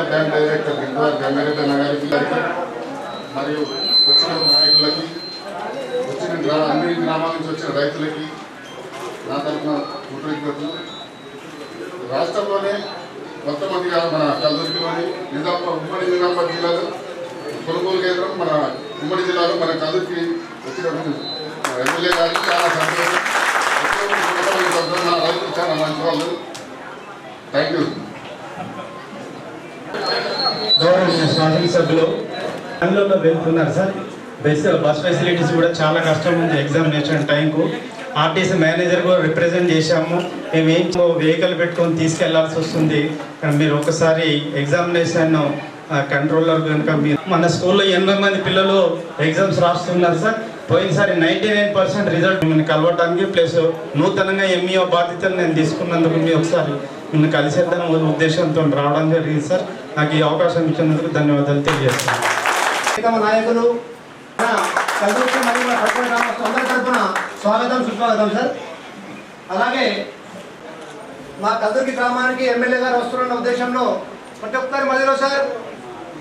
Dam director Gangareddy గారికి మరియు వచ్చిన నాయకులకి అన్ని గ్రామాల నుంచి వచ్చిన రైతులకి నా తరఫున కృతజ్ఞతలు. రాష్ట్రంలోనే మొట్టమొదటిగా మన కల్దుర్తిలోని ఉమ్మడి నిజామాబాద్ జిల్లాలో కొనుగోలు కేంద్రం మన ఉమ్మడి జిల్లాలో మన కల్దుర్తి వచ్చిన ఎమ్మెల్యే గారికి చాలా సంతోషం. రైతులు చాలా మంచి వాళ్ళు. Thank you. గౌరవ శాసనసభ్యులు అందులో వెళ్తున్నారు సార్. బస్ ఫెసిలిటీస్ కూడా చాలా కష్టం ఉంది. ఎగ్జామినేషన్ టైంకు ఆర్టీసీ మేనేజర్ కూడా రిప్రజెంట్ చేశాము. మేము ఏం వెహికల్ పెట్టుకొని తీసుకెళ్లాల్సి వస్తుంది. మీరు ఒకసారి ఎగ్జామినేషన్ కంట్రోలర్ కనుక మీరు మన స్కూల్లో 80 మంది పిల్లలు ఎగ్జామ్స్ రాస్తున్నారు సార్. పోయినసారి 99% రిజల్ట్ మిమ్మల్ని కలవడానికి ప్లస్ నూతనంగా ఎంఈఓ బాధ్యతలు నేను తీసుకున్నందుకు మీ ఒకసారి మిమ్మల్ని కలిసేద్దాం ఉద్దేశంతో రావడం జరిగింది సార్. నాకు ఈ అవకాశం ఇచ్చినందుకు ధన్యవాదాలు తెలియజేస్తాను. నాయకులు అందరి తరఫున స్వాగతం సుస్వాగతం సార్. అలాగే మా కల్దుర్తి గ్రామానికి ఎమ్మెల్యే గారు వస్తున్న ఉద్దేశంలో ప్రతి ఒక్కరి మధ్యలో సార్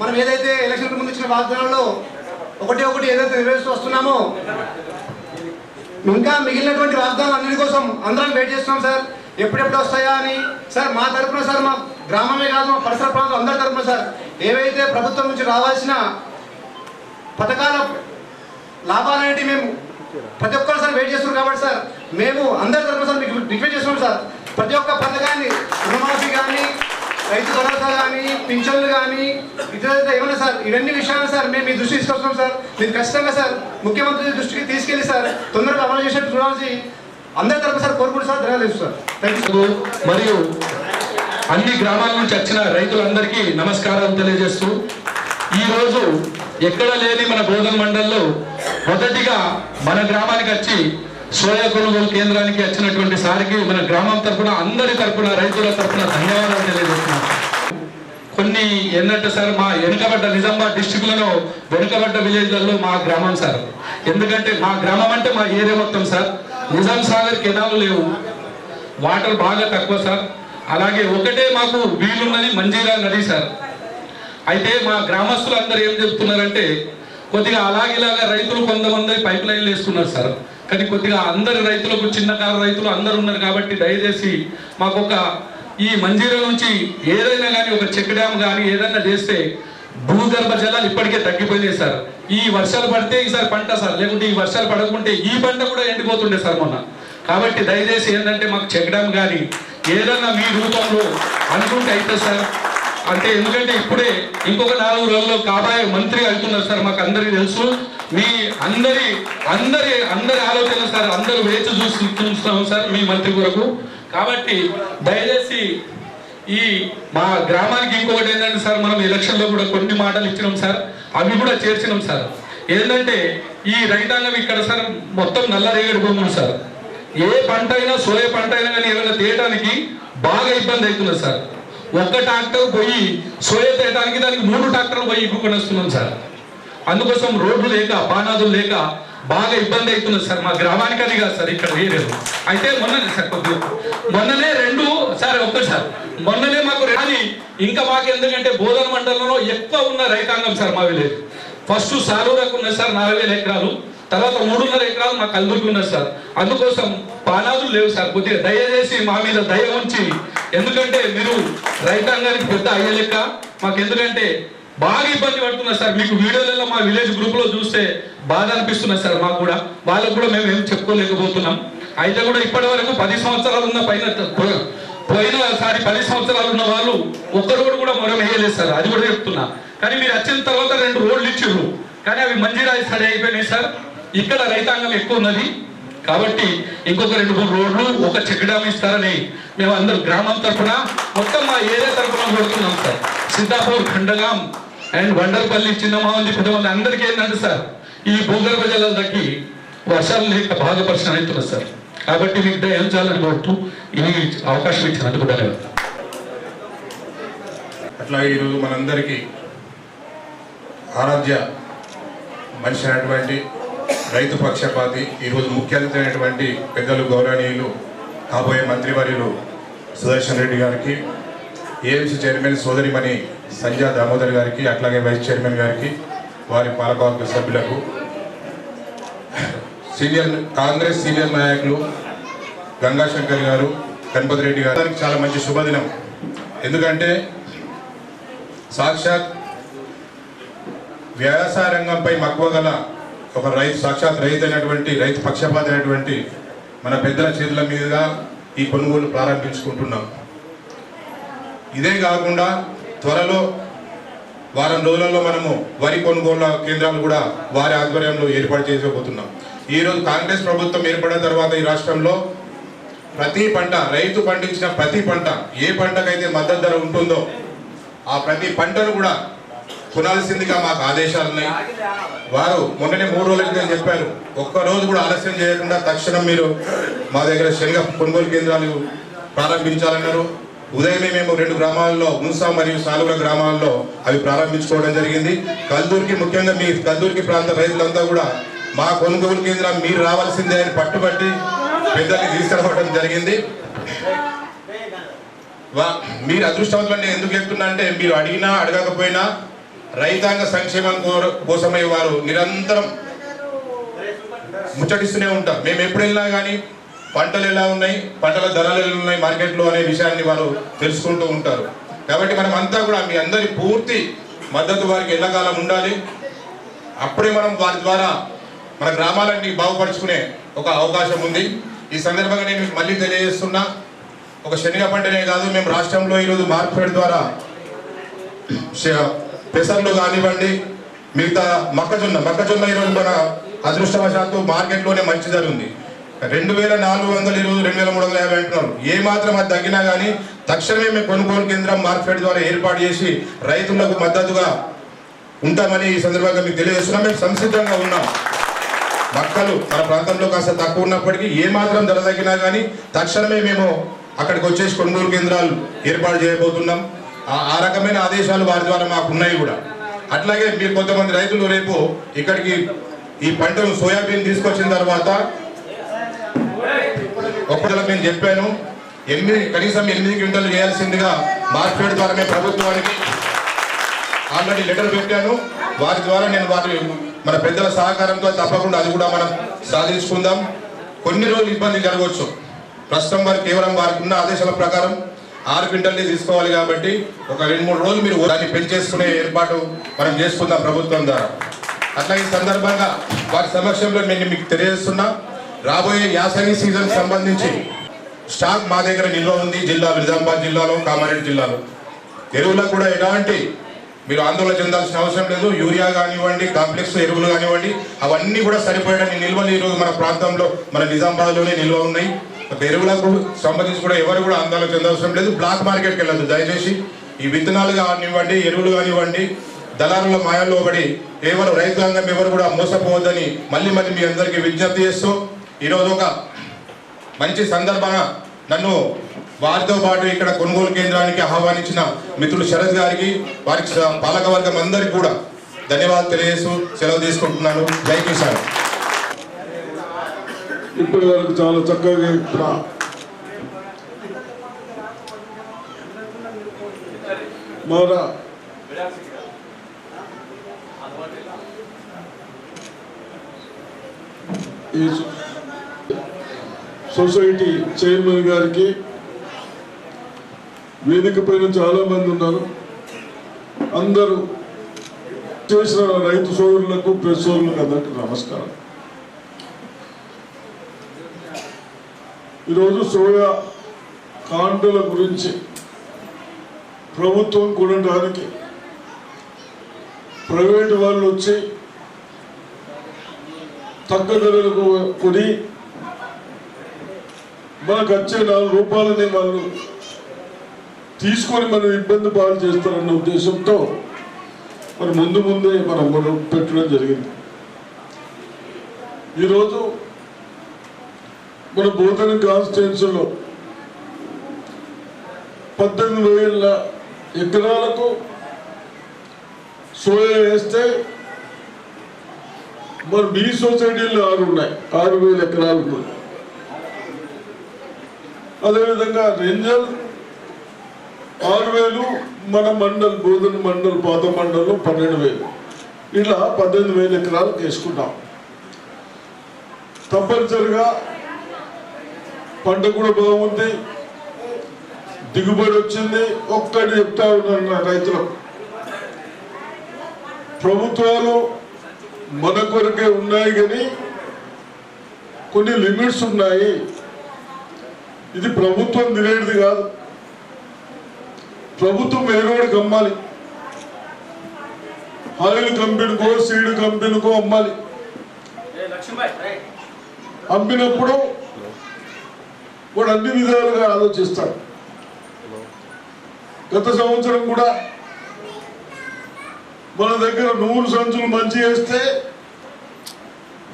మనం ఏదైతే ఎలక్షన్కి ముందు ఇచ్చిన వాగ్దానాల్లో ఒకటి ఏదైతే నిర్వహిస్తూ వస్తున్నామో ఇంకా మిగిలినటువంటి వాగ్దానాలు అన్నిటి కోసం అందరం వెయిట్ చేస్తున్నాం సార్. ఎప్పుడెప్పుడు వస్తాయా అని సార్ మా తరఫున సార్, మా గ్రామమే కాదు మా పరిసర ప్రాంతాలు అందరి తరఫున సార్ ఏవైతే ప్రభుత్వం నుంచి రావాల్సిన పథకాల లాభాలనేవి మేము ప్రతి ఒక్కరు సార్ వెయిట్ చేస్తున్నాం కాబట్టి సార్ మేము అందరి తరఫున సార్ మీకు రిక్వెస్ట్ చేస్తున్నాం సార్. ప్రతి ఒక్క పథకాన్ని రుణమాఫీ కానీ, రైతు భరోసా కానీ, పింఛన్లు కానీ, ఇతర ఏమన్నా సార్ ఇవన్నీ విషయాలు సార్ మేము మీ దృష్టి తీసుకొస్తున్నాం సార్. మీరు ఖచ్చితంగా సార్ ముఖ్యమంత్రి దృష్టికి తీసుకెళ్ళి సార్ తొందరగా అమలు చేసేట్టు చూడాల్సి అందరి తరఫున సార్ కోరుకుంటూ సార్ ధన్యవాదాలు సార్. Thank you. మరియు అన్ని గ్రామాల నుంచి వచ్చిన రైతులందరికీ నమస్కారాలు తెలియజేస్తూ ఈరోజు ఎక్కడ లేని మన బోధన్ మండలంలో మొదటిగా మన గ్రామానికి వచ్చి సోయా కొనుగోలు కేంద్రానికి వచ్చినటువంటి సారికి మన గ్రామం తరఫున అందరి తరఫున రైతుల తరఫున ధన్యవాదాలు తెలియజేస్తున్నాం. కొన్ని ఏంటంటే సార్ మా వెనుకబడ్డ నిజామాబాద్ డిస్టిక్లలో వెనుకబడ్డ విలేజ్లలో మా గ్రామం సార్. ఎందుకంటే మా గ్రామం అంటే మా ఏరియా మొత్తం సార్. నిజాం సాగర్ కెనాలు లేవు, వాటర్ బాగా తక్కువ సార్. అలాగే ఒకటే మాకు వీలున్నది మంజీరా నది సార్. అయితే మా గ్రామస్తులు అందరూ ఏం చెప్తున్నారంటే కొద్దిగా అలాగేలాగా రైతులు కొంతమంది పైప్ లైన్లు వేస్తున్నారు సార్. కానీ కొద్దిగా అందరి రైతులకు చిన్నకారు రైతులు అందరు ఉన్నారు కాబట్టి దయచేసి మాకు ఒక ఈ మంజీరా నుంచి ఏదైనా కానీ ఒక చెక్ డ్యామ్ కానీ ఏదైనా చేస్తే భూగర్భ జలాలు ఇప్పటికే తగ్గిపోయినాయి సార్. ఈ వర్షాలు పడితే ఈసారి పంట సార్, లేకుంటే ఈ వర్షాలు పడకుంటే ఈ పంట కూడా ఎండిపోతుండే సార్ మొన్న. కాబట్టి దయచేసి ఏంటంటే మాకు చెక్ డ్యామ్ కానీ ఏదన్నా మీ రూపంలో అనుకుంటే అయితే సార్. అంటే ఎందుకంటే ఇప్పుడే ఇంకొక 4 రోజుల్లో కాబోయే మంత్రి అవుతున్నారు సార్. మాకు అందరికీ తెలుసు. మీ అందరి ఆలోచన సార్, అందరూ వేచి చూస్తున్నాం సార్ మీ మంత్రి కొరకు. కాబట్టి దయచేసి ఈ మా గ్రామానికి ఇంకొకటి ఏంటంటే సార్, మనం ఎలక్షన్లో కూడా కొన్ని మాటలు ఇచ్చినాం సార్, అవి కూడా చేర్చినాం సార్. ఏంటంటే ఈ రైతాంగం ఇక్కడ సార్ మొత్తం నల్లరేగడి భూములు సార్. ఏ పంట అయినా సోయా పంట అయినా కానీ ఏమైనా తీయడానికి బాగా ఇబ్బంది అవుతున్నది సార్. ఒక్క ట్రాక్టర్ పోయి సోయా తీయడానికి దానికి 3 ట్రాక్టర్లు పోయి ఇప్పుకొని వస్తున్నాం సార్. అందుకోసం రోడ్లు లేక పానాదులు లేక బాగా ఇబ్బంది అవుతున్నది సార్ మా గ్రామానికి. అది కాదు సార్ ఇక్కడ వేరేది. అయితే మొన్ననే సార్ మొన్ననే 2 సార్ ఒక్కసారి మొన్ననే మాకు రాని ఇంకా మాకు ఎందుకంటే బోధన మండలంలో ఎక్కువ ఉన్న రైతాంగం సార్ మా విలేజ్. ఫస్ట్ సారూరకు ఉన్నది సార్ 4000 ఎకరాలు, తర్వాత 3.5 ఎకరాలు మా కల్దుర్కి ఉన్నది సార్. అందుకోసం పానాదులు లేవు సార్. కొద్దిగా దయచేసి మా మీద దయ ఉంచి, ఎందుకంటే మీరు రైతాంగానికి పెద్ద అయ్యే లెక్క మాకు, ఎందుకంటే బాగా ఇబ్బంది పడుతున్నారు సార్. మీకు వీడియోలలో మా విలేజ్ గ్రూప్ లో చూస్తే బాధ అనిపిస్తున్నది సార్ మాకు కూడా. వాళ్ళకు కూడా మేము ఏం చెప్పుకోలేకపోతున్నాం. అయితే కూడా ఇప్పటి వరకు 10 సంవత్సరాలు ఉన్న పోయినసారి 10 సంవత్సరాలు ఉన్న వాళ్ళు ఒక్క రోడ్డు కూడా మొరం వేయలేదు సార్. అది కూడా చెప్తున్నా. కానీ మీరు వచ్చిన తర్వాత 2 రోడ్లు ఇచ్చారు, కానీ అవి మంజీరా స్టడీ అయిపోయినాయి సార్. ఇక్కడ రైతాంగం ఎక్కువ ఉన్నది కాబట్టి ఇంకొక 2-3 రోడ్లు, ఒక చెక్ డ్యామ్ ఇస్తారని మేము అందరూ గ్రామం తరఫున మొత్తం మా ఏరియా తరఫున కొడుతున్నాం సార్. సిద్ధాపూర్, ఖండగాం అండ్ వండర్పల్లి, చిన్నమావంది, పెద్దమంది అందరికీ ఏంటంటే సార్ ఈ భూగర్భ జలాలు తగ్గి వర్షాలు లేక బాగా పరిశ్రమ అవుతున్నారు సార్. కాబట్టి మీకు దయం చాలని కోరుతూ ఈ అవకాశం ఇచ్చినందుకు ధన్యవాదాలు. అట్లా ఈరోజు మనందరికీ ఆరాధ్య మనిషి అయినటువంటి రైతు పక్షపాతి, ఈరోజు ముఖ్య అతిథి అయినటువంటి పెద్దలు గౌరవనీయులు కాబోయే మంత్రివర్యులు సుదర్శన్ రెడ్డి గారికి, ఏఎంసీ చైర్మన్ సోదరిమణి సంజయ్ దామోదర్ గారికి, అట్లాగే వైస్ చైర్మన్ గారికి, వారి పాలకవర్గ సభ్యులకు, కాంగ్రెస్ సీనియర్ నాయకులు గంగాశంకర్ గారు, గణపతి రెడ్డి గారు, చాలా మంచి శుభదినం. ఎందుకంటే సాక్షాత్ వ్యవసాయ రంగంపై మక్కువ గల ఒక రైతు, సాక్షాత్ రైతు అయినటువంటి, రైతు పక్షపాతి అయినటువంటి మన పెద్దల చేతుల మీదుగా ఈ కొనుగోలు ప్రారంభించుకుంటున్నాం. ఇదే కాకుండా త్వరలో వారం రోజులలో మనము వరి కొనుగోలు కేంద్రాలు కూడా వారి ఆధ్వర్యంలో ఏర్పాటు చేసుకోబోతున్నాం. ఈరోజు కాంగ్రెస్ ప్రభుత్వం ఏర్పడిన తర్వాత ఈ రాష్ట్రంలో ప్రతి పంట, రైతు పండించిన ప్రతి పంట, ఏ పంటకైతే మద్దతు ధర ఉంటుందో ఆ ప్రతి పంటను కూడా కొనాల్సిందిగా మాకు ఆదేశాలు ఉన్నాయి. వారు మొన్ననే 3 రోజుల క్రితం చెప్పారు, ఒక్కరోజు కూడా ఆలస్యం చేయకుండా తక్షణం మీరు మా దగ్గర శనగ కొనుగోలు కేంద్రాలు ప్రారంభించాలన్నారు. ఉదయమే మేము 2 గ్రామాల్లో, మున్సా మరియు సాలుగుల గ్రామాల్లో అవి ప్రారంభించుకోవడం జరిగింది. కల్దూర్కి, ముఖ్యంగా మీ కల్దూర్కి ప్రాంత రైతులంతా కూడా మా కొనుగోలు కేంద్రం మీరు రావాల్సిందే అని పట్టుబట్టి పెద్దల్ని తీసుకురావడం జరిగింది. మీరు అదృష్టవంతులని ఎందుకు చెప్తున్నా అంటే, మీరు అడిగినా అడగకపోయినా రైతాంగ సంక్షేమం కోసమై వారు నిరంతరం ముచ్చటిస్తూనే ఉంటారు. మేము ఎప్పుడు వెళ్ళినా కానీ పంటలు ఎలా ఉన్నాయి, పంటల ధరలు ఎలా ఉన్నాయి మార్కెట్లో అనే విషయాన్ని వారు తెలుసుకుంటూ ఉంటారు. కాబట్టి మనం అంతా కూడా మీ అందరి పూర్తి మద్దతు వారికి ఎల్లకాలం ఉండాలి. అప్పుడే మనం వారి ద్వారా మన గ్రామాలన్నీ బాగుపరుచుకునే ఒక అవకాశం ఉంది. ఈ సందర్భంగా నేను మీకు మళ్ళీ తెలియజేస్తున్నా, ఒక శనగ పంటనే కాదు, మేము రాష్ట్రంలో ఈరోజు మార్కెట్ ద్వారా పెసర్లు కానివ్వండి, మిగతా మొక్కజొన్న ఈరోజు మన అదృష్టవశాత్తు మార్కెట్లోనే మంచి ధర ఉంది. 2400 ఈరోజు 2350 అంటున్నారు. ఏ మాత్రం అది తగ్గినా కానీ తక్షణమే మేము కొనుగోలు కేంద్రం మార్కెట్ ద్వారా ఏర్పాటు చేసి రైతులకు మద్దతుగా ఉంటామని ఈ సందర్భంగా మీకు తెలియజేస్తున్నాం. మేము సంసిద్ధంగా ఉన్నాం. మొక్కలు మన ప్రాంతంలో కాస్త తక్కువ ఉన్నప్పటికీ ఏ మాత్రం ధర తగ్గినా కానీ తక్షణమే మేము అక్కడికి వచ్చేసి కొనుగోలు కేంద్రాలు ఏర్పాటు చేయబోతున్నాం. ఆ రకమైన ఆదేశాలు వారి ద్వారా మాకు ఉన్నాయి కూడా. అట్లాగే మీరు కొంతమంది రైతులు రేపు ఇక్కడికి ఈ పంటను సోయాబీన్ తీసుకొచ్చిన తర్వాత ఒక్కరికి నేను చెప్పాను, కనీసం 8 క్వింటాలు చేయాల్సిందిగా మార్కెట్ ద్వారా మేము ప్రభుత్వానికి ఆల్రెడీ లెటర్ పెట్టాను. వారి ద్వారా నేను మన పెద్దల సహకారంతో తప్పకుండా అది కూడా మనం సాధించుకుందాం. కొన్ని రోజులు ఇబ్బంది జరగవచ్చు. ప్రస్తుతం వారు కేవలం వారికి ఉన్న ఆదేశాల ప్రకారం 6 క్వింటాల్ని తీసుకోవాలి కాబట్టి ఒక 2-3 రోజులు మీరు దాన్ని పెంచేసుకునే ఏర్పాటు మనం చేసుకుందాం ప్రభుత్వం ద్వారా. అట్లా ఈ సందర్భంగా వారి సమక్షంలో నేను మీకు తెలియజేస్తున్నా, రాబోయే యాసంగి సీజన్ సంబంధించి స్టాక్ మా దగ్గర నిల్వ ఉంది. నిజామాబాద్ జిల్లాలో, కామారెడ్డి జిల్లాలో ఎరువులకు కూడా ఎలాంటి మీరు ఆందోళన చెందాల్సిన అవసరం లేదు. యూరియా కానివ్వండి, కాంప్లెక్స్ ఎరువులు కానివ్వండి, అవన్నీ కూడా సరిపోయడానికి నిల్వలు ఈరోజు మన ప్రాంతంలో, మన నిజామాబాద్లోనే నిల్వ ఉన్నాయి. ఎరువులకు సంబంధించి కూడా ఎవరు కూడా ఆందోళన చెందవసరం లేదు. బ్లాక్ మార్కెట్కి వెళ్ళదు దయచేసి. ఈ విత్తనాలు కానివ్వండి, ఎరువులు కానివ్వండి, దళారుల మాయాల్లో పడి ఎవరు రైతాంగం ఎవరు కూడా మోసపోవద్దని మళ్ళీ మీ అందరికీ విజ్ఞప్తి చేస్తూ, ఈరోజు ఒక మంచి సందర్భంగా నన్ను వారితో పాటు ఇక్కడ కొనుగోలు కేంద్రానికి ఆహ్వానించిన మిత్రులు శరత్ గారికి, వారికి పాలకవర్గం అందరికీ కూడా ధన్యవాదాలు తెలియజేస్తూ సెలవు తీసుకుంటున్నాను. జై కిసాన్. ఇప్పటి వరకు చాలా చక్కగా మన ఈ సొసైటీ చైర్మన్ గారికి, వేదిక పైన చాలా మంది ఉన్నారు, అందరూ చేసిన రైతు సోదరులకు, ప్రెస్ సోదరులకు అందరికీ నమస్కారం. ఈరోజు సోయా కాంటల గురించి ప్రభుత్వం కొనడానికి ప్రైవేటు వాళ్ళు వచ్చి తక్కువ ధరలకు కొని మనకు వచ్చే 4 రూపాయలని వాళ్ళు తీసుకొని మనం ఇబ్బంది పాలు చేస్తారన్న ఉద్దేశంతో మరి ముందే మనం పెట్టడం జరిగింది. ఈరోజు మన బోధన కాన్స్టిట్యున్సీలో 18,000 ఎకరాలకు సోయా వేస్తే మరి మీ సొసైటీలో 6 ఉన్నాయి, 6,000 ఎకరాలు ఉన్నాయి. అదేవిధంగా రెంజల్ 6,000 మన మండల్ బోధన మండల్ పాత మండలంలో 12,000 ఇలా 18,000 ఎకరాలకు వేసుకుంటాం. తప్పనిసరిగా పంట కూడా బాగుంది, దిగుబడి వచ్చింది. ఒక్కటి చెప్తా ఉన్నాను నా రైతులకు, ప్రభుత్వాలు మన కొరకే ఉన్నాయి కానీ కొన్ని లిమిట్స్ ఉన్నాయి. ఇది ప్రభుత్వం తినేది కాదు, ప్రభుత్వం వేరేవాడికి అమ్మాలి. ఆయిల్ కంపెనీకో సీడ్ కంపెనీకో అమ్మాలి. అమ్మినప్పుడు వాడు అన్ని విధాలుగా ఆలోచిస్తాడు. గత సంవత్సరం కూడా మన దగ్గర 100 సంచులు మంచి వేస్తే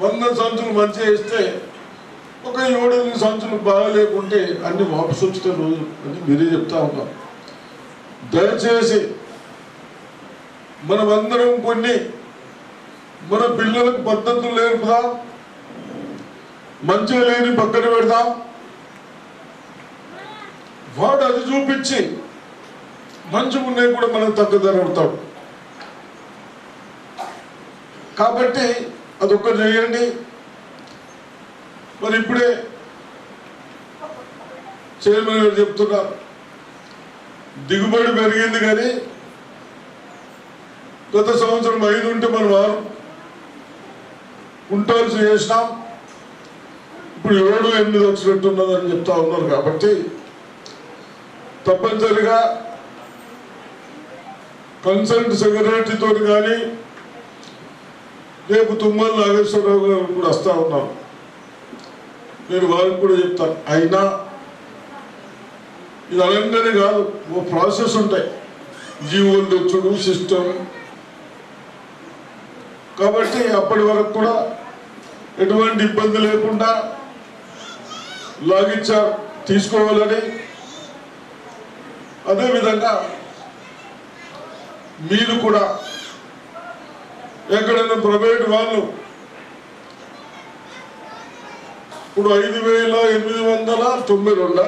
100 సంచులు మంచి వేస్తే ఒక 7 సంచులు బాగలేకుంటే అన్ని వాపసు వచ్చిన రోజు అని మీరే చెప్తా ఉన్నాం. దయచేసి మనమందరం కొన్ని మన పిల్లలకు పద్ధతులు నేర్పుదాం, మంచిగా లేని పక్కన పెడదాం. వాడు అది చూపించి మంచిగా ఉన్నాయి కూడా మనం తగ్గదర అవుతాడు. కాబట్టి అదొక్కటి చేయండి. మరి ఇప్పుడే చైర్మన్ గారు చెప్తున్నారు, దిగుబడి పెరిగింది కానీ గత సంవత్సరం 5 ఉంటే మనం 6 కుంటాల్సి చేసినాం, ఇప్పుడు 7-8 వచ్చినట్టున్నదని చెప్తా ఉన్నారు. కాబట్టి తప్పనిసరిగా కన్సల్ట్ సెక్రటరీతో కానీ రేపు తుమ్మల నాగేశ్వరరావు గారు కూడా వస్తూ ఉన్నారు, నేను వారికి కూడా చెప్తాను. అయినా ఇది అనగానే కాదు, ఓ ప్రాసెస్ ఉంటాయి, జీవోలు తెచ్చుడు సిస్టమ్. కాబట్టి అప్పటి వరకు కూడా ఎటువంటి ఇబ్బంది లేకుండా లాగిచ్చా తీసుకోవాలని, అదేవిధంగా మీరు కూడా ఎక్కడైనా ప్రైవేట్ వాళ్ళు ఇప్పుడు 5,892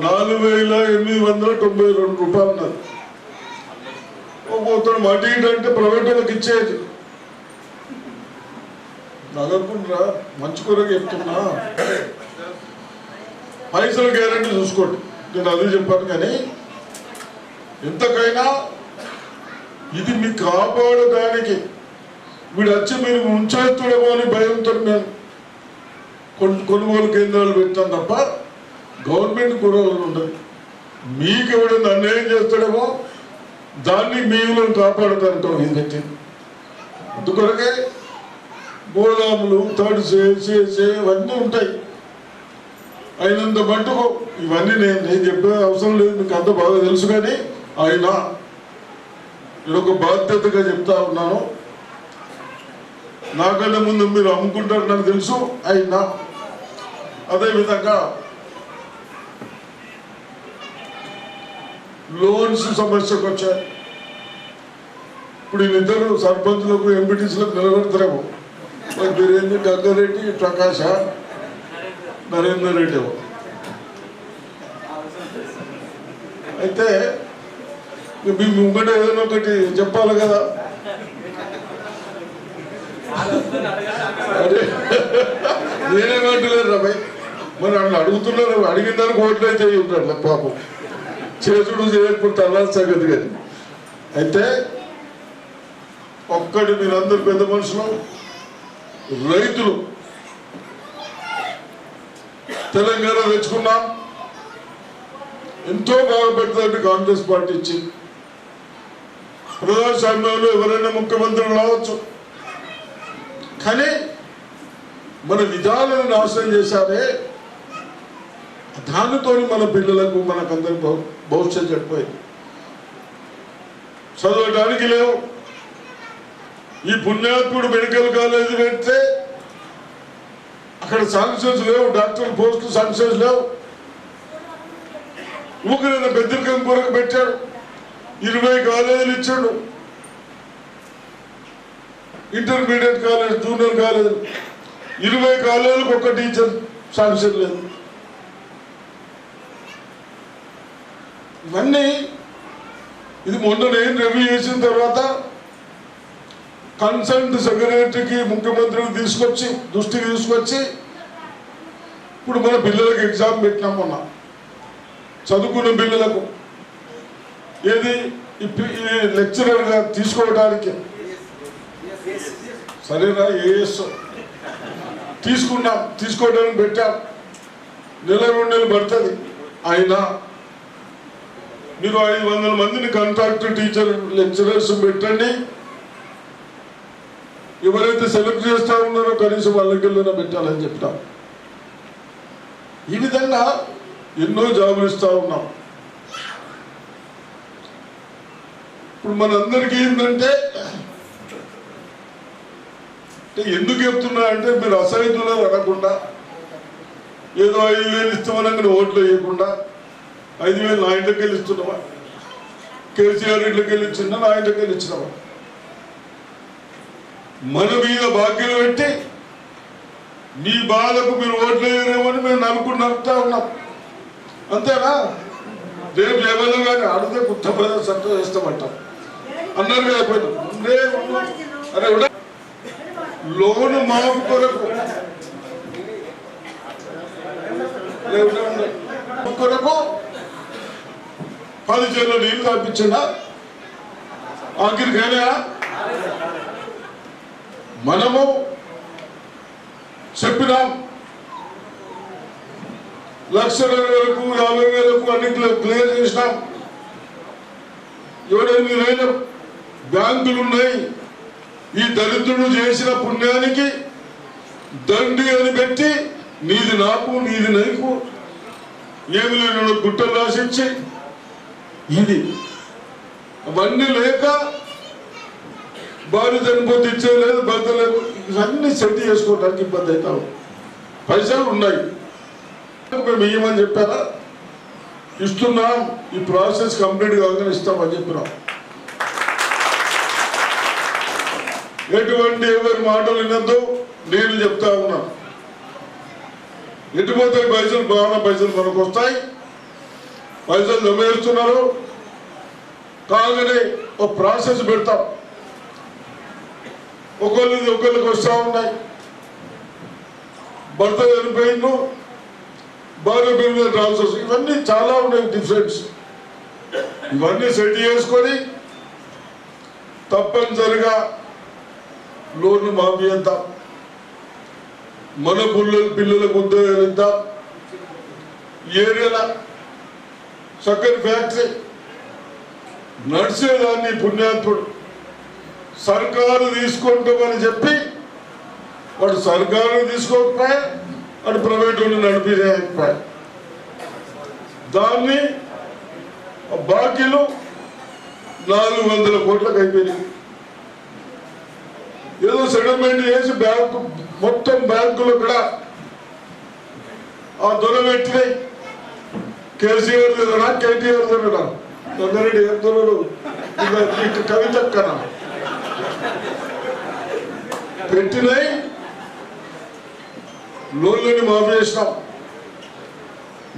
4,892 రూపాయలు ఉన్నది. పోతాడు మటి అంటే ప్రైవేట్ వాళ్ళకి ఇచ్చేది. నగకుండా మంచి కొరకు చెప్తున్నా, పైసలు గ్యారెంటీ చూసుకోండి. నేను అదే చెప్పాను. కానీ ఎంతకైనా ఇది మీకు కాపాడడానికి వీడు వచ్చి మీరు ఉంచేస్తాడేమో అని భయంతో మేము కొనుగోలు కేంద్రాలు పెట్టాం తప్ప గవర్నమెంట్ కొనుగోలు ఉండదు. మీకు ఎవడైనా అన్యాయం చేస్తాడేమో దాన్ని మీరు కాపాడుతారంటాం ఇది పెట్టింది. అందుకొరకే గోదాములు థర్డ్ సే ఇవన్నీ ఉంటాయి. అయినంత మట్టుకు ఇవన్నీ నేను చెప్పే అవసరం లేదు, మీకు అంత బాగా తెలుసు. కానీ అయినా నేను ఒక బాధ్యతగా చెప్తా ఉన్నాను, నాకన్నా ముందు మీరు అమ్ముకుంటారు నాకు తెలుసు. అయినా అదేవిధంగా లోన్స్ సమస్యకు వచ్చాయి. ఇప్పుడు వీళ్ళిద్దరు సర్పంచులకు ఎంపీటీసీలకు నిలబెడతారేమో, మీరేంటి గంగారెడ్డి ప్రకాశ నరేందర్ రెడ్డి. అయితే మీ ముంగట ఏదైనా ఒకటి చెప్పాలి కదా. నేనేమంటలేదు రాబాయ్, మరి అట్లా అడుగుతున్నారు, అడిగిన దానికి ఓట్లు అయితే ఉంటాడు పాపం, చేసుడు చేయకపోతే అలా సంగతి. కానీ అయితే ఒక్కటి మీరందరూ పెద్ద మనుషులు, రైతులు తెలంగాణ తెచ్చుకున్నాం, ఎంతో బాగుపడుతుంది కాంగ్రెస్ పార్టీ ఇచ్చి. ప్రజాస్వామ్యంలో ఎవరైనా ముఖ్యమంత్రులు రావచ్చు, కానీ మన విధాలను నాశనం చేశారే, దానితో మన పిల్లలకు మనకందరి భవిష్యత్తు చెడిపోయింది. చదవడానికి లేవు. ఈ పుణ్యాత్ముడు మెడికల్ కాలేజీ పెడితే అక్కడ శాంక్షన్స్ లేవు, డాక్టర్ పోస్టులు శాంక్షన్స్ లేవు. ఊరికైనా బెదిరికం కొరకు పెట్టాడు, 20 కాలేజీలు ఇచ్చాడు. ఇంటర్మీడియట్ కాలేజ్, జూనియర్ కాలేజ్, 20 కాలేజీలకు ఒక్క టీచర్ శాంక్షన్ లేదు. ఇవన్నీ ఇది మొన్న నేను రివ్యూ చేసిన తర్వాత కన్సల్ట్ సెక్రటరీకి ముఖ్యమంత్రికి దృష్టికి తీసుకొచ్చి ఇప్పుడు మన పిల్లలకు ఎగ్జామ్ పెట్టినాం మొన్న చదువుకున్న పిల్లలకు ఏది లెక్చరర్గా తీసుకోవడానికి సరేనా ఏఎస్ తీసుకోవడానికి పెట్టాం నెల 2 నెలలు పడుతుంది అయినా మీరు 500 మందిని కాంట్రాక్ట్ టీచర్ లెక్చరర్స్ పెట్టండి ఎవరైతే సెలెక్ట్ చేస్తా ఉన్నారో కనీసం వాళ్ళకెళ్ళినా పెట్టాలని చెప్తాం ఈ విధంగా ఎన్నో జాబులు ఇస్తా ఉన్నాం ఇప్పుడు మనందరికీ ఏంటంటే ఎందుకు చెప్తున్నా అంటే మీరు అసహ్యులు అనకుండా ఏదో 5,000 ఇస్తామనగా ఓట్లు వేయకుండా 5,000 నా ఇంట్లోకి వెళ్ళి ఇస్తున్నావా కేసీఆర్ ఇంట్లోకి వెళ్ళి ఇచ్చినా నా ఇంట్లోకి వెళ్ళి ఇచ్చినావా మన మీద బాధ్యతలు పెట్టి మీ బాధకు మీరు ఓట్లు వేయరేమని మేము నమ్ముతా ఉన్నాం అంతేనా రేపు ఎవరు కానీ అడిగితే ఉత్తరప్రదేశ్ సంతో వేస్తామంటాం అన్నారు కదా అరే లోను మాపు కొరకు కొరకు 10 చెర్ల నీళ్ళు తప్పించిందా ఆఖరికైనా మనము చెప్పినాం 1,00,000 వరకు 50,000 అన్నింటిలో క్లియర్ చేసినాం ఎవరైనా బ్యాంకులు ఉన్నాయి ఈ దరిద్రుడు చేసిన పుణ్యానికి దండి అని పెట్టి నీది నాకు నీది నీకు ఏమి లేని గుట్టలు రాసిచ్చి ఇది అవన్నీ లేక భార్య చనిపోతే ఇచ్చేయలేదు భర్త లేదు ఇవన్నీ సెట్ చేసుకోవడానికి ఇబ్బంది అవుతాం పైసలు ఉన్నాయి మేము ఇవ్వమని చెప్పారా ఇస్తున్నాం ఈ ప్రాసెస్ కంప్లీట్ కాగానే ఇస్తామని చెప్పినాం ఎటువంటి ఎవరి మాటలు వినద్దు నేను చెప్తా ఉన్నా ఎటుపోతే పైసలు బాగా పైసలు మనకు వస్తాయి పైసలు జమేస్తున్నారు కాగానే ఒక ప్రాసెస్ పెడతాం ఒకళ్ళకి వస్తూ ఉన్నాయి భర్త చనిపోయిండు భార్య పేరు మీద ట్రాన్స్ఫర్స్ ఇవన్నీ చాలా ఉన్నాయి డిఫరెన్స్ ఇవన్నీ సెట్ చేసుకొని తప్పనిసరిగా లోన్లు మాఫీ ఇద్దాం మన పిల్లలకు ఉద్యోగాలు ఇద్దాం ఏరియాల చక్కని ఫ్యాక్టరీ నడిచేదాన్ని పుణ్యాత్ముడు సర్కారు తీసుకుంటామని చెప్పి వాడు సర్కారు తీసుకోకపోయా వాడు ప్రైవేట్ నడిపిపోయా దాన్ని బాకీలు 400 కోట్లకు అయిపోయినాయి ఏదో సెటిల్మెంట్ చేసి బ్యాంకు మొత్తం బ్యాంకులు కూడా ఆ దొర పెట్టినాయి కేసీఆర్ దగ్గర కేటీఆర్ దగ్గర కొందరెడ్డి ఏం దొరడు కవితక్కన పెట్టినాయి లోన్లని మాఫీ చేసినాం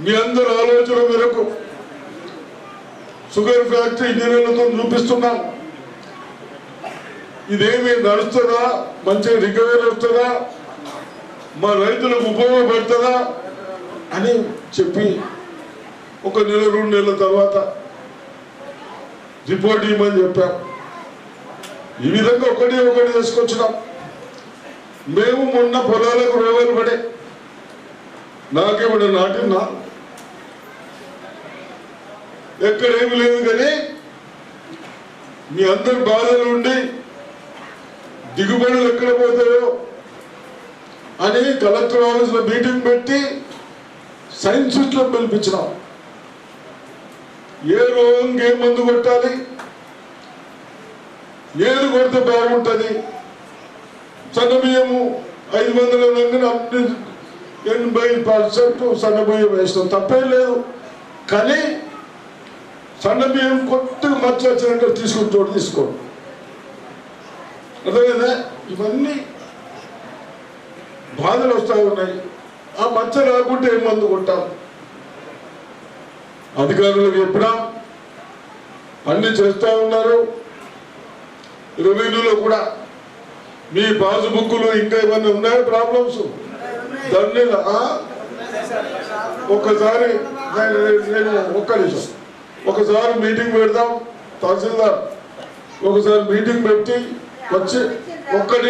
మీ అందరి ఆలోచన మేరకు షుగర్ ఫ్యాక్టరీ ఇంజనీర్లతో చూపిస్తున్నాం ఇదేమి నడుస్తుందా మంచిగా రికవరీ వస్తుందా మా రైతులకు ఉపయోగపడుతుందా అని చెప్పి 1 నెల 2 నెలల తర్వాత రిపోర్ట్ ఇవ్వమని చెప్పాం ఈ విధంగా ఒకటి చేసుకొచ్చినాం మేము మొన్న పొలాలకు రోగాలు పడే నాకేమన్నా నాటినా ఎక్కడేమి లేదు కానీ మీ అందరి బాధలు ఉండి దిగుబడులు ఎక్కడ పోతాయో అని కలెక్టర్ ఆఫీసులో మీటింగ్ పెట్టి సైన్స్ లో పిలిపించినాం ఏ రోగంకి ఏ మందు కొట్టాలి ఏది కొడితే బాగుంటుంది సన్నబియ్యము 500 అన్ని 80% సన్నబియ్యం వేస్తాం తప్పేం లేదు కానీ సన్నబియ్యం కొద్దిగా మచ్చ వచ్చినట్టు తీసుకుంటూ తీసుకోండి అర్థమైందా ఇవన్నీ బాధలు వస్తూ ఉన్నాయి ఆ మచ్చ రాకుంటే ఏం మందు కొట్టాలి అధికారులకు చెప్పినా అన్ని చేస్తూ ఉన్నారు. రెవెన్యూలో కూడా మీ పాస్బుక్లు ఇంకా ఏమన్నా ఉన్నాయి ప్రాబ్లమ్స్ దాన్ని ఒక్కసారి నేను ఒక్క నిమిషం ఒకసారి మీటింగ్ పెడదాం. తహసీల్దార్ ఒకసారి మీటింగ్ పెట్టి వచ్చి ఒక్కటి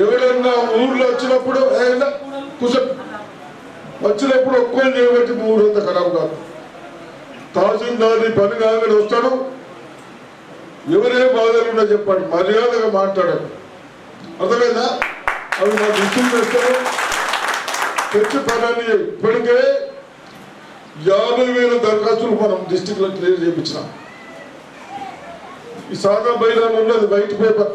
ఎవరైనా ఊర్లో వచ్చినప్పుడు వచ్చినప్పుడు ఒక్కని చేయబట్టి ఊరంతా ఖరాబ్ కాదు. తహసీల్దార్ని పని కాగానే వస్తాడు. ఎవరే బాధలు ఉన్నా చెప్పండి, మర్యాదగా మాట్లాడారు. అర్థమైందా? అవి మా దృష్టికి తెస్తారు. తెచ్చి పనాన్ని ఇప్పటికే 50,000 దరఖాస్తులు మనం డిస్టిక్లో క్లియర్ చేయించినాం. ఈ సాదా బైరాన్ ఉన్నది వైట్ పేపర్,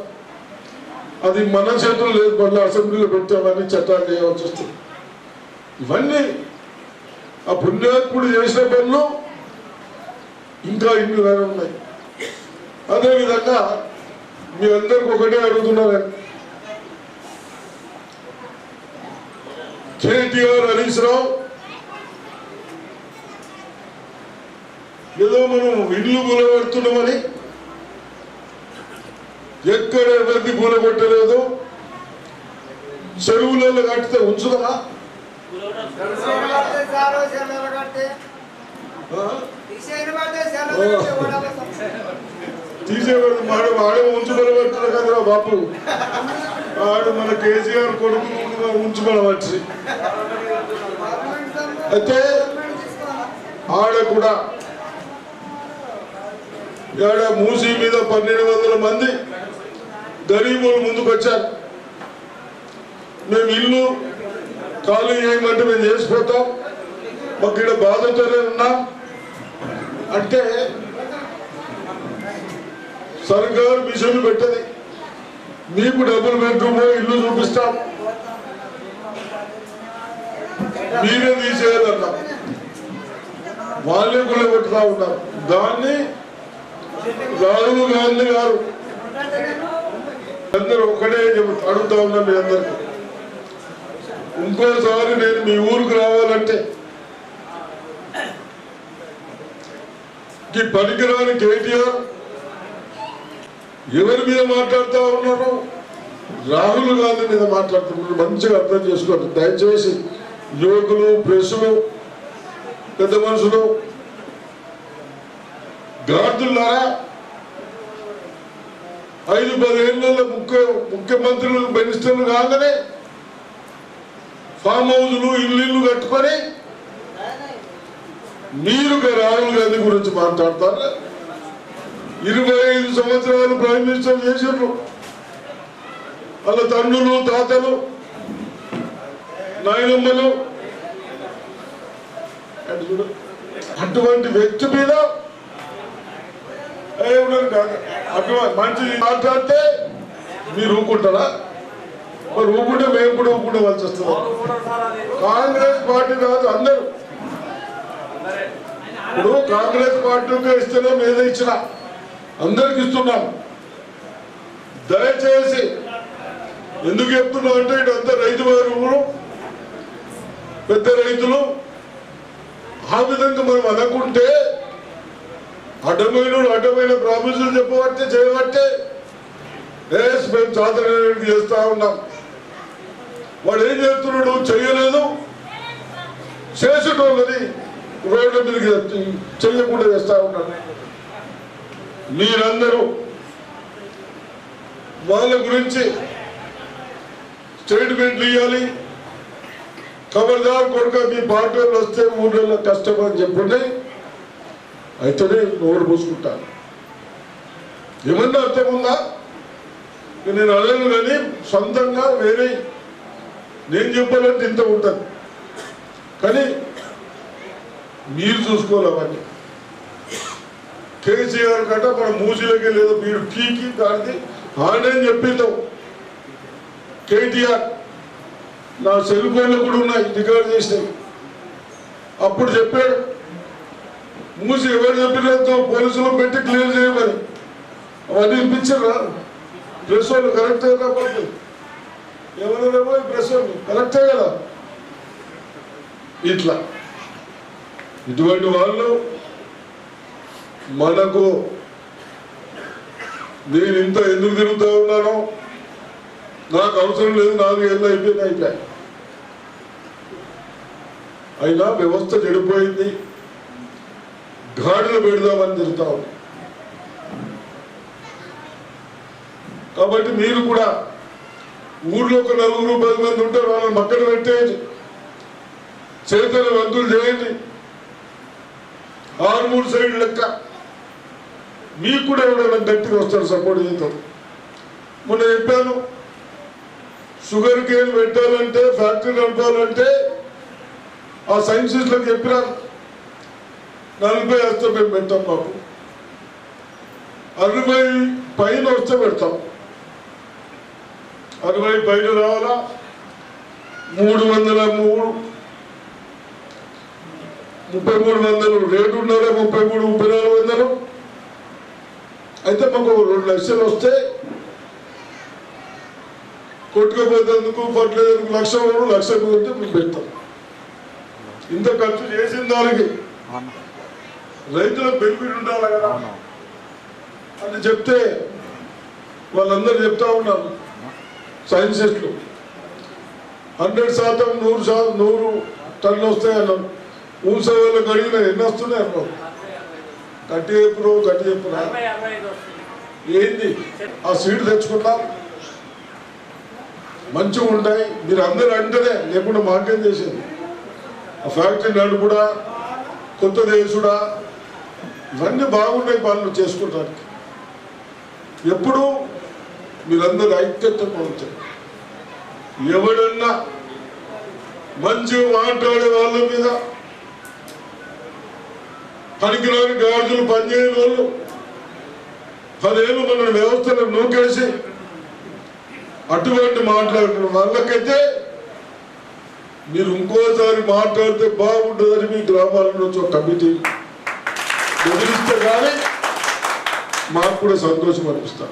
అది మన చేతులు లేదు. మళ్ళీ అసెంబ్లీలో పెట్టామని చట్టాలు చేయవలసి వస్తుంది. ఇవన్నీ ఆ పుణ్యాత్ముడు చేసిన పనులు ఇంకా ఇన్ని వేరే ఉన్నాయి. అదేవిధంగా మీ అందరికి ఒకటే అడుగుతున్నాను, కేటీఆర్ హరీష్ రావు ఏదో మనం ఇల్లు కూలగొడుతున్నామని ఎక్కడ ఎవరిని కూలగొట్టలేదు. చెరువులలో కట్టితే ఉంచుదమా? తీసేవాడు వాడే ఉంచుకోబడుతున్నా కదరా బాపు. వాడు మన కేసీఆర్ కొడుకు ఉంచుకోవచ్చు. అయితే ఆడ కూడా ఆడ మూసీ మీద 1,200 మంది గరీబులు ముందుకు వచ్చారు. మేము ఇల్లు ఖాళీ చేయమంటే మేము చేసిపోతాం, మాకు ఇక్కడ బాధతోనే ఉన్నాం అంటే సర్కారు మిషన్లు పెట్టది. మీకు డబుల్ బెడ్రూమ్ ఇల్లు చూపిస్తాం, మీరే తీసేయాలన్నా వాళ్ళే కూడా కొట్టుతా ఉన్నారు. దాన్ని రాహుల్ గాంధీ గారు అందరూ ఒక్కడే అడుగుతా ఉన్నారు మీ అందరికీ. ఇంకోసారి నేను మీ ఊరికి రావాలంటే ఈ పనికిరాని కేటీఆర్ ఎవరి మీద మాట్లాడుతూ ఉన్నారు? రాహుల్ గాంధీ మీద మాట్లాడుతున్నారు. మంచిగా అర్థం చేసుకోండి దయచేసి. యువకులు, ప్రెస్సులు, పెద్ద మనుషులు, గార్డులారా, 5-10 ఏళ్ళలో ముఖ్యమంత్రులు మినిస్టర్లు కాగానే ఫామ్ హౌజులు ఇల్లు కట్టుకొని మీరు రాహుల్ గాంధీ గురించి మాట్లాడతారు. 25 సంవత్సరాలు ప్రైమ్ మినిస్టర్ చేసిండ్రు. వాళ్ళ తండ్రులు, తాతలు, నాయనమ్మలు. అటువంటి వ్యక్తి మీద అటువంటి మంచి మాట్లాడితే మీరు ఊరుకుంటారా? మరి ఊరుకుంటే మేము కూడా ఊరుకుంటవలసి వస్తుంది. కాంగ్రెస్ పార్టీ కాదు అందరూ. ఇప్పుడు కాంగ్రెస్ పార్టీకి ఇస్తేనే మీద ఇచ్చినా అందరికి ఇస్తున్నాం. దయచేసి ఎందుకు చెప్తున్నాం అంటే ఇదంతా రైతు వారు, పెద్ద రైతులు. ఆ విధంగా మనం అనుకుంటే అడ్డమైన ప్రామిసులు చెప్పబట్టే చేయబట్టే మేము చాతనకి చేస్తా ఉన్నాం. వాడు ఏం చేస్తున్నాడు? చేయలేదు. చేసేటోళ్ళని రోడ్ల మీదకి చెయ్యకుండా చేస్తా ఉన్నాడు. మీరందరూ వాళ్ళ గురించి స్టేట్మెంట్లు ఇవ్వాలి. ఖబర్దార్ కొడుక మీ పార్టీలు వస్తే ఊళ్ళో కష్టం అని చెప్పండి. అయితేనే నోరు పూసుకుంటాను. ఏమన్నా అర్థం ఉందా? నేను అడగను కానీ సొంతంగా వేరే నేను చెప్పాలంటే ఇంత ఉంటుంది. కానీ మీరు చూసుకోవాలి అవన్నీ. కేసీఆర్ కంటే మన మూసీలకే లేదు, మీరు పీకి దానికి ఆయనే చెప్పిందాం. కేటీఆర్ నా సెల్ ఫోన్లో కూడా ఉన్నాయి, రికార్డు చేసినాయి. అప్పుడు చెప్పాడు మూసి ఎవరు చెప్పినంతో పోలీసులు పెట్టి క్లియర్ చేయమని. అవన్నీ ఇప్పించారా? ప్రెస్ వాళ్ళు కరెక్టే కాబట్టి ఎవరేమో ప్రెస్ వాళ్ళు కరెక్టే కదా. ఇట్లా ఇటువంటి వాళ్ళు మనకు నేను ఇంత ఎందుకు తిరుగుతూ ఉన్నానో నాకు అవసరం లేదు, 4 ఏళ్ళు అయిపోయినాయి. అయినా వ్యవస్థ చెడిపోయింది, గాడిలో పెడదామని తిరుగుతా ఉంది. కాబట్టి మీరు కూడా ఊర్లో ఒక 4-10 మంది ఉంటారు, వాళ్ళని పక్కన పెట్టేయండి, చైతన్యవంతులు చేయండి. 6-3 సైడ్ లెక్క మీకు కూడా ఎవరైనా గట్టిగా వస్తారు సపోర్ట్ చేద్దాం. మొన్న చెప్పాను, షుగర్ కేన్ పెట్టాలంటే ఫ్యాక్టరీ నడపాలంటే ఆ సైన్సిస్ట్లకు చెప్పినారు 40 వస్తే మేము పెట్టాం, మాకు 60 పైన వస్తే పెడతాం. 60 పైన రావాలా, 3300 రేటు ఉన్నారా, 33-3400 అయితే మాకు 2 లక్షలు వస్తే కొట్టుకపోతేందుకు ఫర్టిలైజర్కి 1 లక్ష 1 లక్ష ఉంటే మేము పెడతాం. ఇంత ఖర్చు చేసిన దానికి రైతులకు బెనిఫిట్ ఉండాలి కదా అని చెప్తే వాళ్ళందరూ చెప్తా ఉన్నారు సైన్సిస్టులు. 100% 100 టన్నులు వస్తాయి అన్నారు. ఊసవాళ్ళకి అడిగిన ఎన్ని వస్తున్నాయి అన్నారు. గట్టి చెప్పురా ఏంది ఆ సీడ్ తెచ్చుకున్నా మంచిగా ఉంటాయి. మీరు అందరూ అంటేనే లేకుండా మాకేం చేసేది. ఆ ఫ్యాక్టరీ నడుపుడా, కొత్త దేశుడా, ఇవన్నీ బాగున్నాయి పనులు చేసుకుంటానికి. ఎప్పుడు మీరందరూ ఐక్యతగా ఉంటారు. ఎవడన్నా మంచిగా మాట్లాడే వాళ్ళ మీద పనికిరాని గాజులు పనిచేయని వాళ్ళు 10 ఏళ్ళు మన వ్యవస్థను నూకేసి అటువంటి మాట్లాడిన వాళ్ళకైతే మీరు ఇంకోసారి మాట్లాడితే బాగుంటుందని మీ గ్రామాల నుంచి ఒక కమిటీ బెదిరిస్తే కానీ మాకు కూడా సంతోషం అనిపిస్తాం.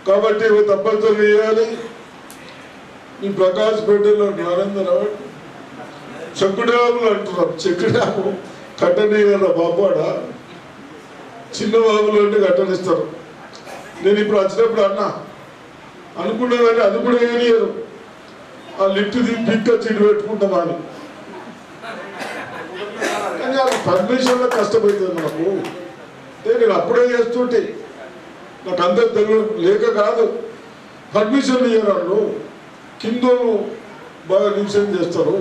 కాబట్టి ఇవి తప్పనిసరిగా చేయాలి. ఈ ప్రకాశపేటలో నరేంద్రరావు చెక్కు డ్యాములు అంటున్నారు. చెక్కు డ్యాము కట్టనీయాల బాబాడ, చిన్న బాబులు అంటే కట్టనిస్తారు. నేను ఇప్పుడు వచ్చినప్పుడు అనుకున్నానంటే అది కూడా ఏనియరు. ఆ లిఫ్ట్ పిక్క చిట్టు పెట్టుకుంటామని, కానీ ఆ పర్మిషన్లో కష్టపడుతుంది మనకు. నేను అప్పుడే చేస్తుంటే నాకు అంత తెలియదు లేక కాదు, పర్మిషన్ ఇయ్యరు వాళ్ళు. కిందోళ్ళు బాగా నిమిషం చేస్తారు.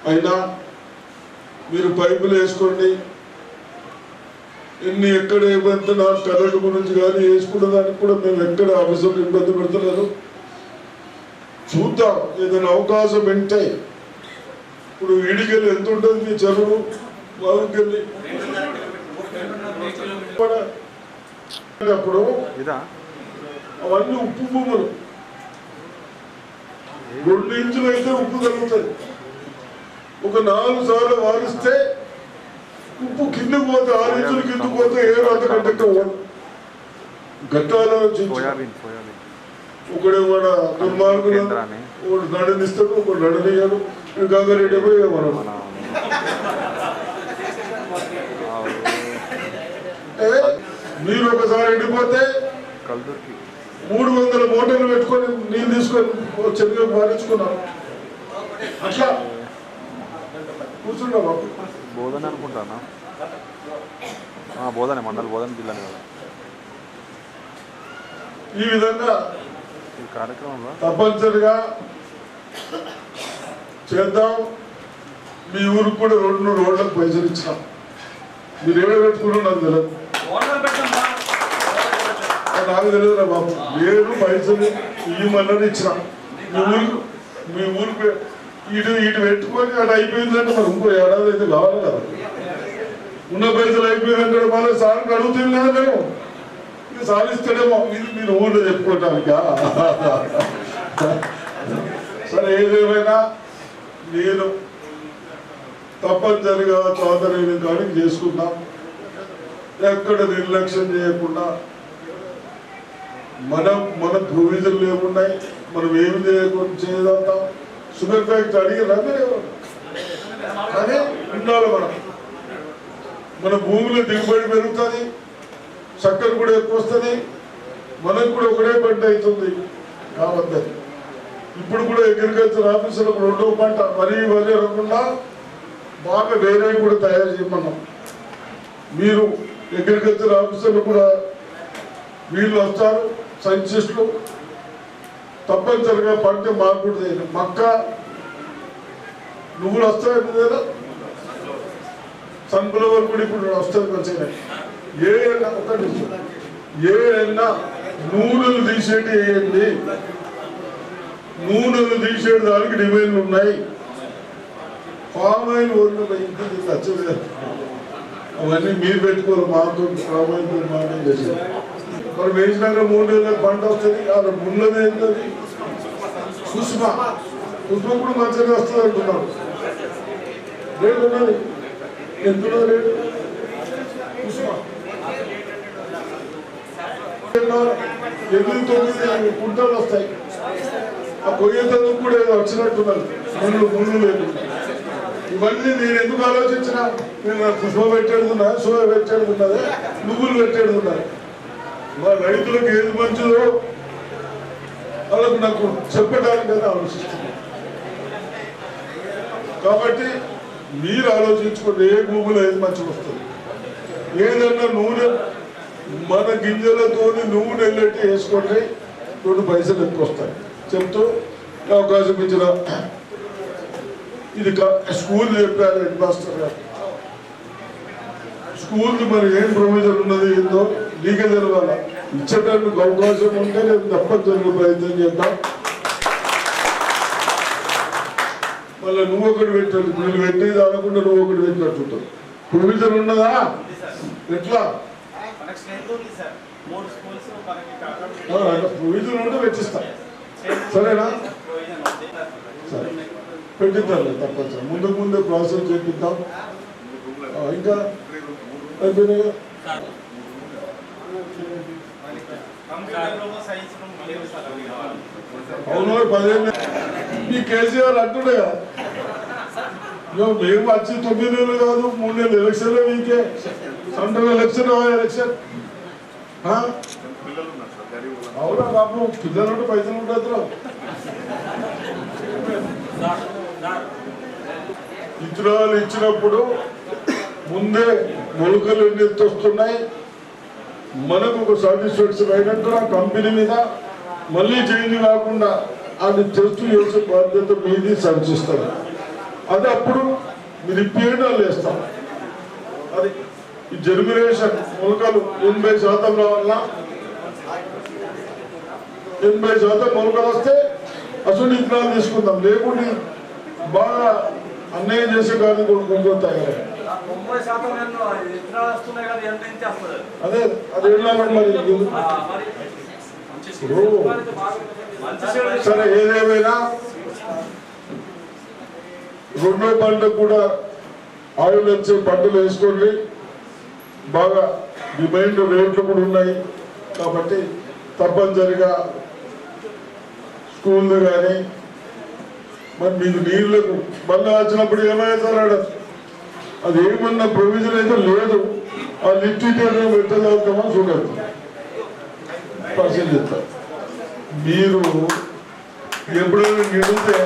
అయినా మీరు పైపులు వేసుకోండి. ఎక్కడ ఇబ్బంది, నాకు కరెంటు గురించి కానీ వేసుకునే దానికి కూడా మేము ఎక్కడ ఆఫీసులు ఇబ్బంది పెడతలేదు. చూద్దాం ఏదైనా అవకాశం వింటే. ఇప్పుడు ఈడికెళ్ళి ఎంత ఉంటుంది మీ చెరువు బాగుకెళ్ళి అప్పుడు అవన్నీ ఉప్పు భూములు. 2 ఇంచులు అయితే ఉప్పు కలుగుతుంది. ఒక 4 సార్లు వారిస్తే ఉప్పు కిందకు పోతే 6 ఇంచులు కిందకు పోతే ఏరు అంతకంటే గట్టాలో ఒకడే కూడా దుర్మార్గులు, ఒకడు నడనిస్తాడు, ఒకడు నడనియాడు. గంగారెడ్డి పోయి మనం మీరు ఒకసారి ఎండిపోతే 300 మోటార్లు పెట్టుకొని నీళ్ళు తీసుకొని చెరువుగా మారించుకున్నాం. అట్లా కూర్చున్నాం. బోధన అనుకుంటానా, బోధన మండలి బోధన జిల్లానే కదా. ఈ విధంగా ఈ కార్యక్రమంలో తప్పనిసరిగా చేద్దాం. మీ ఊరికి కూడా 2 రోడ్లకు పైసలు ఇచ్చినాం. మీరు ఏడ పెట్టుకున్నా నాకు తెలియదు, నాకు తెలియదురా బాబు. ఏడు పైసలు ఇవ్వమన్నది ఇచ్చినాం. మీ ఊరికి ఇటు పెట్టుకొని అటు అయిపోయిందంటే మరి ఇంకో ఏడాది అయితే కావాలి కదా. ఉన్న పైసలు అయిపోయిందంటే మళ్ళీ సార్కి అడుగుతుంది కదా మేము. ఇది సాధిస్తాడేమో, ఇది మీరు ఊళ్ళో చెప్పుకోవటానిక. సరే ఏదేమైనా నేను తప్పనిసరిగా చౌదరైన కాడికి చేసుకున్నాం. ఎక్కడ నిర్లక్ష్యం చేయకుండా మన ప్రొవిజన్లు ఏమున్నాయి, మనం ఏమి చేయకుండా చేయదాం. షుగర్ ఫ్యాక్టరీ అడిగినా కానీ ఉండాలి మన భూమిలో దిగుబడి పెరుగుతుంది, చక్కెర కూడా ఎక్కువ వస్తుంది, మనకు కూడా ఒకటే పంట అవుతుంది కాబట్టి ఇప్పుడు కూడా అగ్రికల్చర్ ఆఫీసర్లకు 2వ పంట మరీ అనకుండా బాగా వేరే కూడా తయారు చేయమన్నాం. మీరు అగ్రికల్చర్ ఆఫీసర్లు కూడా వీళ్ళు వస్తారు, సైంటిస్టులు తప్పనిసరిగా పంట మార్పుడు మక్క నువ్వులు వస్తాయి కదా, సన్ఫ్లవర్ కూడా ఇప్పుడు వస్తుంది మంచిగా. ఏ ఎన్న ఒకటి ఏ ఎన్న నూనెలు తీసేటి వేయండి, నూనెలు తీసేటి దానికి డిమాండ్లు ఉన్నాయి. పామ్ ఆయిల్ ఇంటికి నచ్చలేదు, అవన్నీ మీరు పెట్టుకోరు, మాకు పామ్ ఆయిల్ మాత్రం చేసేది. మరి వేసినాక 3 నెలలకు పంట వస్తుంది, అది ముళ్ళది ఏంటది కుసుమ కూడా మంచిగా వస్తుంది అంటున్నారు. రేటు ఉన్నది ఎంత రేటు కుసుమ 8-9 కుంటాలు వస్తాయి. ఆ కొయ్యేతలు కూడా ఏదో వచ్చినట్టున్నారు, ముళ్ళు లేదు. ఇవన్నీ నేను ఎందుకు ఆలోచించిన, నేను కుసుమ పెట్టేడుతున్నా, సోయ పెట్టేడుతున్నదే, నువ్వులు పెట్టేడుతున్నారు. మా రైతులకు ఏది మంచిదో వాళ్ళకు నాకు చెప్పడానికి ఆలోచిస్తున్నాను. కాబట్టి మీరు ఆలోచించుకోండి, ఏ భూమిలో ఏది మంచిగా వస్తుంది. ఏదన్నా నూనె మన గింజలతో నూనె వెళ్ళేట్టు వేసుకోండి, 2 పైసలు ఎక్కువ వస్తాయి చెప్తూ అవకాశం ఇచ్చిన ఇది స్కూల్ చెప్పారు హెడ్ మాస్టర్ గారు. స్కూల్కి మరి ఏం ప్రొవిజన్ ఉన్నది ఏందో నీకే తెలవాల. ఇచ్చేటప్పుడు అవకాశం ఉంటే నేను తప్పనిసరిగా ప్రయత్నం చేద్దాం. మళ్ళీ నువ్వు ఒకటి పెట్టాడు, నేను పెట్టేది అనకుండా నువ్వు ఒకటి పెట్టినట్టు ప్రొవిజన్ ఉన్నదా? ఎట్లా ప్రొవిజన్ ఉంటే పెట్టిస్తా, సరేనా? సరే పెట్టిద్దాం తప్పనిసరి, ముందే ప్రాసెస్ చేపిద్దాం. ఇంకా అయిపోయినాయి. అవును 15 ఈ కేసీఆర్ అంటుండే కదా, మేము వచ్చి 9 నెలలు కాదు 3 నెలలు ఎలక్షన్లో మీకే సెంట్రల్ ఎలక్షన్ అవునా బాబు? పిల్లలు ఉంటే పైసలు ఉంటారు. ఇతరాలు ఇచ్చినప్పుడు ముందే మొలకలు ఎన్ని వస్తున్నాయి, మనకు ఒక సాటిస్ఫాక్షన్ అయినట్టు ఆ కంపెనీ మీద మళ్ళీ చేంజ్ కాకుండా అది టెస్ట్ చేసే బాధ్యత మీది సరిచిస్తారు. అది అప్పుడు మీరు ఇప్పేయండి వాళ్ళు వేస్తాం. అది ఈ జర్మినేషన్ మొలకలు 80% రావాలా, 80% మొలకలు వస్తే అసలు విత్తనాలు తీసుకుందాం, లేకుంటే బాగా అన్యాయం చేసే కానీ కొనుక్కుంటాయి. అదే అది మరి సరే ఏదేమైనా 2వ పంట కూడా ఆయిల్ వచ్చే పంటలు వేసుకోండి. బాగా డిమాండ్ రేట్లు కూడా ఉన్నాయి కాబట్టి తప్పనిసరిగా స్కూళ్ళు కానీ మరి మీకు నీళ్లకు మళ్ళీ వచ్చినప్పుడు ఏమవుతారు, అది ఏమన్నా ప్రొవిజన్ అయితే లేదు. ఆ లిఫ్ట్ పెట్టగలుగుతామా చూడదు, పరిశీలిస్తారు. మీరు ఎప్పుడైనా నిడితే